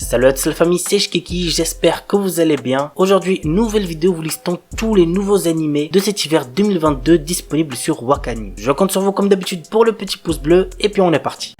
Salut à toute la famille, c'est Shkeki, j'espère que vous allez bien. Aujourd'hui, nouvelle vidéo vous listant tous les nouveaux animés de cet hiver 2022 disponibles sur Wakanim. Je compte sur vous comme d'habitude pour le petit pouce bleu et puis on est parti.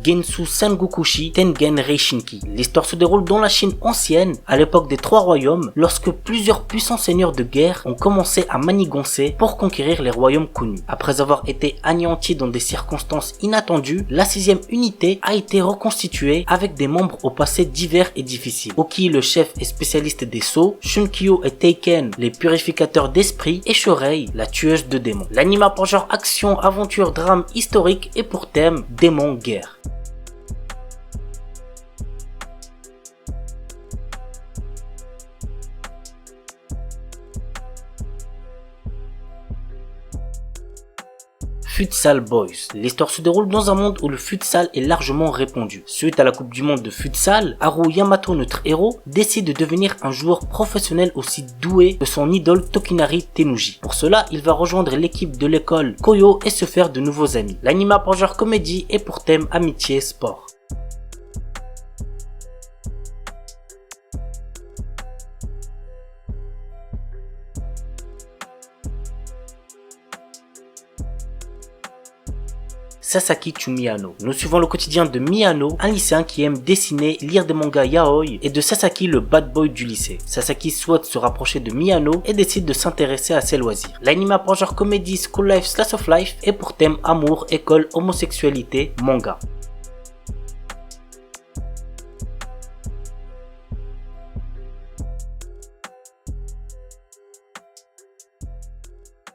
Gensu Sangokushi Tengen Reishinki. L'histoire se déroule dans la Chine ancienne, à l'époque des Trois Royaumes, lorsque plusieurs puissants seigneurs de guerre ont commencé à manigancer pour conquérir les royaumes connus. Après avoir été anéantis dans des circonstances inattendues, la 6e unité a été reconstituée avec des membres au passé divers et difficiles. Oki, le chef et spécialiste des sceaux, Shunkyo et Teiken, les purificateurs d'esprit, et Shorei, la tueuse de démons. L'anime a pour genre action, aventure, drame historique et pour thème démon guerre. Futsal Boys. L'histoire se déroule dans un monde où le futsal est largement répandu. Suite à la Coupe du Monde de futsal, Haru Yamato, notre héros, décide de devenir un joueur professionnel aussi doué que son idole Tokinari Tenuji. Pour cela, il va rejoindre l'équipe de l'école Koyo et se faire de nouveaux amis. L'anime a pour genre comédie et pour thème amitié sport. Sasaki Miyano. Nous suivons le quotidien de Miyano, un lycéen qui aime dessiner, lire des mangas yaoi, et de Sasaki, le bad boy du lycée. Sasaki souhaite se rapprocher de Miyano et décide de s'intéresser à ses loisirs. L'anime a pour genre comédie, school life, slice of life et pour thème amour, école, homosexualité, manga.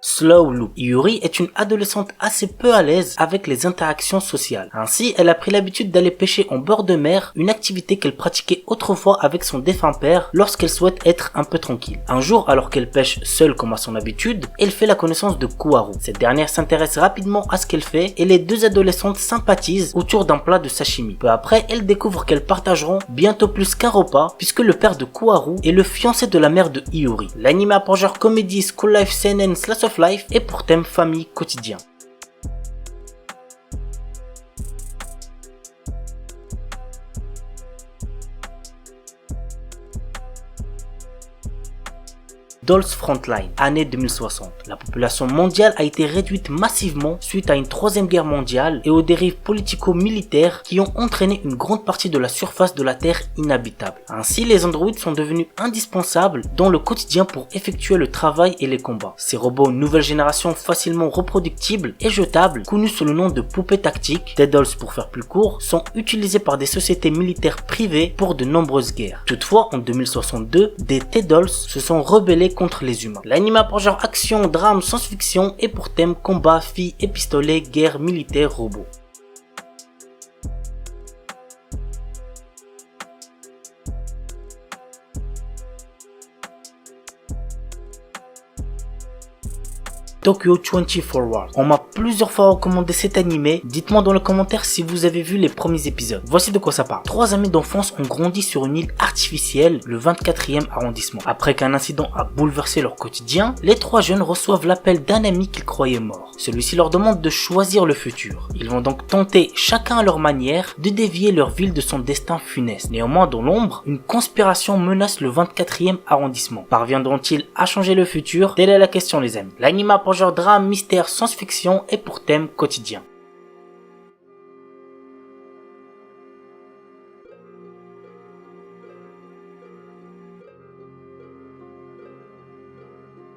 Slow Loop. Yuri est une adolescente assez peu à l'aise avec les interactions sociales. Ainsi, elle a pris l'habitude d'aller pêcher en bord de mer, une activité qu'elle pratiquait autrefois avec son défunt père lorsqu'elle souhaite être un peu tranquille. Un jour, alors qu'elle pêche seule comme à son habitude, elle fait la connaissance de Kuharu. Cette dernière s'intéresse rapidement à ce qu'elle fait et les deux adolescentes sympathisent autour d'un plat de sashimi. Peu après, elles découvrent qu'elles partageront bientôt plus qu'un repas puisque le père de Kuharu est le fiancé de la mère de Yuri. L'anime a pour genre comédie, school life, seinen, slice of life et pour thème famille quotidien. Dolls Frontline, année 2060. La population mondiale a été réduite massivement suite à une 3e guerre mondiale et aux dérives politico-militaires qui ont entraîné une grande partie de la surface de la Terre inhabitable. Ainsi, les androïdes sont devenus indispensables dans le quotidien pour effectuer le travail et les combats. Ces robots nouvelle génération facilement reproductibles et jetables, connus sous le nom de poupées tactiques, T-Dolls pour faire plus court, sont utilisés par des sociétés militaires privées pour de nombreuses guerres. Toutefois, en 2062, des T-Dolls se sont rebellés contre les humains. L'anime a pour genre action, drame, science-fiction et pour thème combat, filles et pistolets, guerre militaire, robots. Tokyo 24 World. On m'a plusieurs fois recommandé cet animé, dites-moi dans les commentaires si vous avez vu les premiers épisodes. Voici de quoi ça parle. 3 amis d'enfance ont grandi sur une île artificielle, le 24e arrondissement. Après qu'un incident a bouleversé leur quotidien, les 3 jeunes reçoivent l'appel d'un ami qu'ils croyaient mort. Celui-ci leur demande de choisir le futur. Ils vont donc tenter, chacun à leur manière, de dévier leur ville de son destin funeste. Néanmoins, dans l'ombre, une conspiration menace le 24e arrondissement. Parviendront-ils à changer le futur? Telle est la question les amis. L'anime pour genre drame, mystère, science-fiction et pour thème quotidien.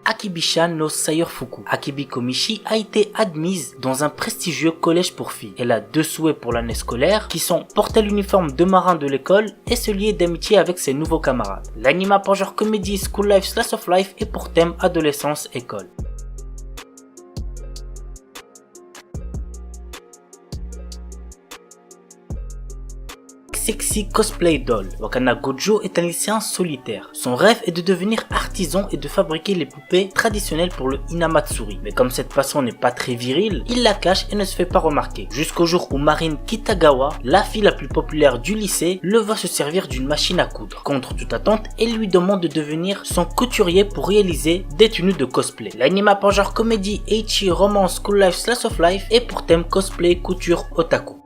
Akibishan no Sayurfuku. Akibi Komishi a été admise dans un prestigieux collège pour filles. Elle a 2 souhaits pour l'année scolaire qui sont porter l'uniforme de marin de l'école et se lier d'amitié avec ses nouveaux camarades. L'anime a pour genre comédie, school life, slice of life et pour thème adolescence, école. sexy cosplay doll. Wakana Gojo est un lycéen solitaire. Son rêve est de devenir artisan et de fabriquer les poupées traditionnelles pour le Hinamatsuri. Mais comme cette passion n'est pas très virile, il la cache et ne se fait pas remarquer. Jusqu'au jour où Marine Kitagawa, la fille la plus populaire du lycée, le voit se servir d'une machine à coudre. Contre toute attente, elle lui demande de devenir son couturier pour réaliser des tenues de cosplay. L'anime a pour genre comédie, ecchi, romance, school life, slice of life et pour thème cosplay, couture, otaku.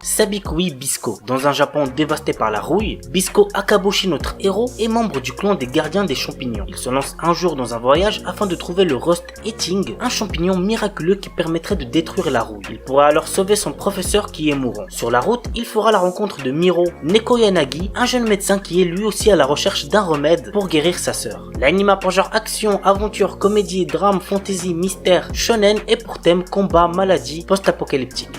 Sabikui Bisco. Dans un Japon dévasté par la rouille, Bisco Akaboshi, notre héros, est membre du clan des gardiens des champignons. Il se lance un jour dans un voyage afin de trouver le Rust Eating, un champignon miraculeux qui permettrait de détruire la rouille. Il pourra alors sauver son professeur qui est mourant. Sur la route, il fera la rencontre de Miro Nekoyanagi, un jeune médecin qui est lui aussi à la recherche d'un remède pour guérir sa sœur. L'anime pour genre action, aventure, comédie, drame, fantasy, mystère, shonen et pour thème combat, maladie, post-apocalyptique.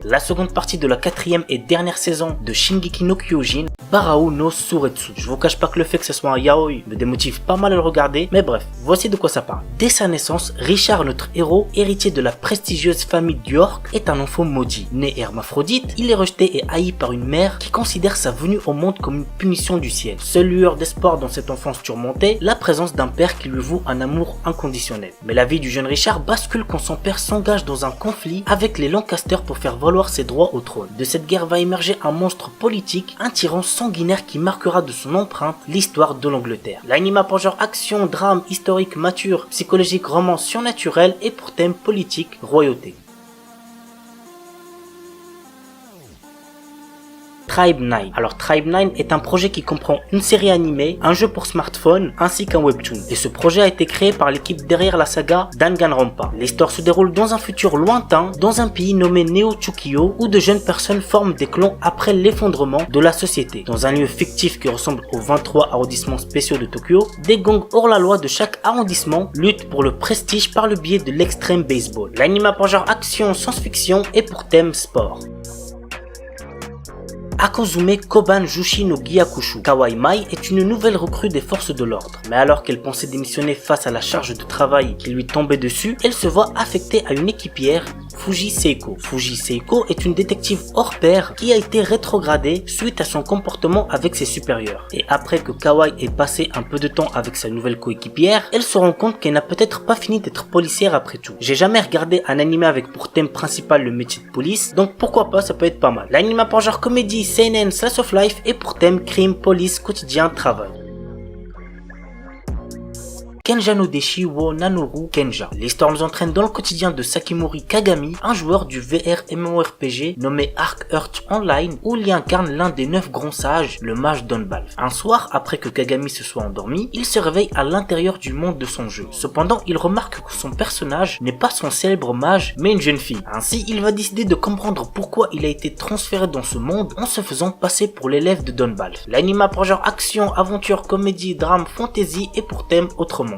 La seconde partie de la quatrième et dernière saison de Shingeki no Kyojin, Barao no Suretsu. Je vous cache pas que le fait que ce soit un yaoi me démotive pas mal à le regarder, mais bref, voici de quoi ça parle. Dès sa naissance, Richard, notre héros, héritier de la prestigieuse famille d'York, est un enfant maudit. Né hermaphrodite, il est rejeté et haï par une mère qui considère sa venue au monde comme une punition du ciel. Seule lueur d'espoir dans cette enfance tourmentée, la présence d'un père qui lui voue un amour inconditionnel. Mais la vie du jeune Richard bascule quand son père s'engage dans un conflit avec les Lancaster pour faire valoir ses droits au trône. De cette guerre va émerger un monstre politique, un tyran sanguinaire qui marquera de son empreinte l'histoire de l'Angleterre. L'anime pour genre action, drame, historique, mature, psychologique, roman, surnaturel et pour thème politique, royauté. Tribe 9. Alors Tribe 9 est un projet qui comprend une série animée, un jeu pour smartphone ainsi qu'un webtoon. Et ce projet a été créé par l'équipe derrière la saga Danganronpa. L'histoire se déroule dans un futur lointain, dans un pays nommé Neo-Chukyo, où de jeunes personnes forment des clans après l'effondrement de la société. Dans un lieu fictif qui ressemble aux 23 arrondissements spéciaux de Tokyo, des gangs hors la loi de chaque arrondissement luttent pour le prestige par le biais de l'extrême baseball. L'anime pour genre action, science-fiction et pour thème sport. Akozume Koban Jushi no Gyakushu. Kawai Mai est une nouvelle recrue des forces de l'ordre. Mais alors qu'elle pensait démissionner face à la charge de travail qui lui tombait dessus, elle se voit affectée à une équipière, Fuji Seiko. Fuji Seiko est une détective hors pair qui a été rétrogradée suite à son comportement avec ses supérieurs. Et après que Kawai ait passé un peu de temps avec sa nouvelle coéquipière, elle se rend compte qu'elle n'a peut-être pas fini d'être policière après tout. J'ai jamais regardé un anime avec pour thème principal le métier de police, donc pourquoi pas, ça peut être pas mal. L'anime pour genre comédie, seinen, slice of life et pour thème crime, police, quotidien, travail. Kenja no Deshi wo Nanoru Kenja. L'histoire nous entraîne dans le quotidien de Sakimori Kagami, un joueur du VR MMORPG nommé Arc Earth Online, où il y incarne l'un des 9 grands sages, le mage Donbalf. Un soir, après que Kagami se soit endormi, il se réveille à l'intérieur du monde de son jeu. Cependant, il remarque que son personnage n'est pas son célèbre mage, mais une jeune fille. Ainsi, il va décider de comprendre pourquoi il a été transféré dans ce monde en se faisant passer pour l'élève de Donbalf. L'anime pour genre action, aventure, comédie, drame, fantasy et pour thème autrement.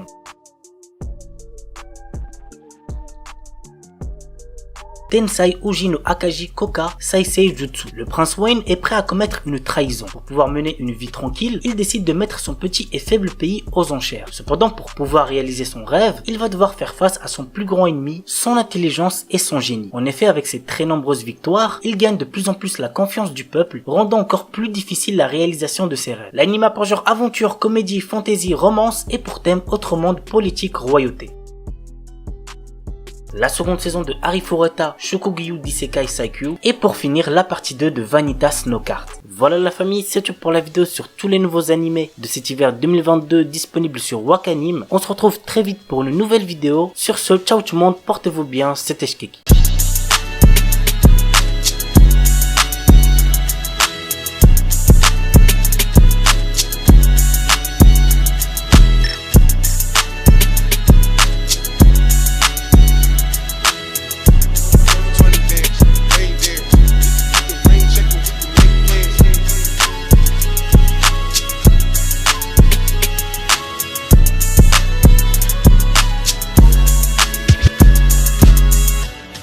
Tensai Uji no Akaji Koka Saisei Jutsu. Le prince Wayne est prêt à commettre une trahison. Pour pouvoir mener une vie tranquille, il décide de mettre son petit et faible pays aux enchères. Cependant, pour pouvoir réaliser son rêve, il va devoir faire face à son plus grand ennemi, son intelligence et son génie. En effet, avec ses très nombreuses victoires, il gagne de plus en plus la confiance du peuple, rendant encore plus difficile la réalisation de ses rêves. L'anime pour genre aventure, comédie, fantasy, romance et pour thème autre monde, politique, royauté. La seconde saison de Arifureta Shokugyu d'Isekai Saikyu et pour finir la partie 2 de Vanitas no Card. Voilà la famille, c'est tout pour la vidéo sur tous les nouveaux animés de cet hiver 2022 disponibles sur Wakanim. On se retrouve très vite pour une nouvelle vidéo. Sur ce, ciao tout le monde, portez-vous bien, c'était Shkeki.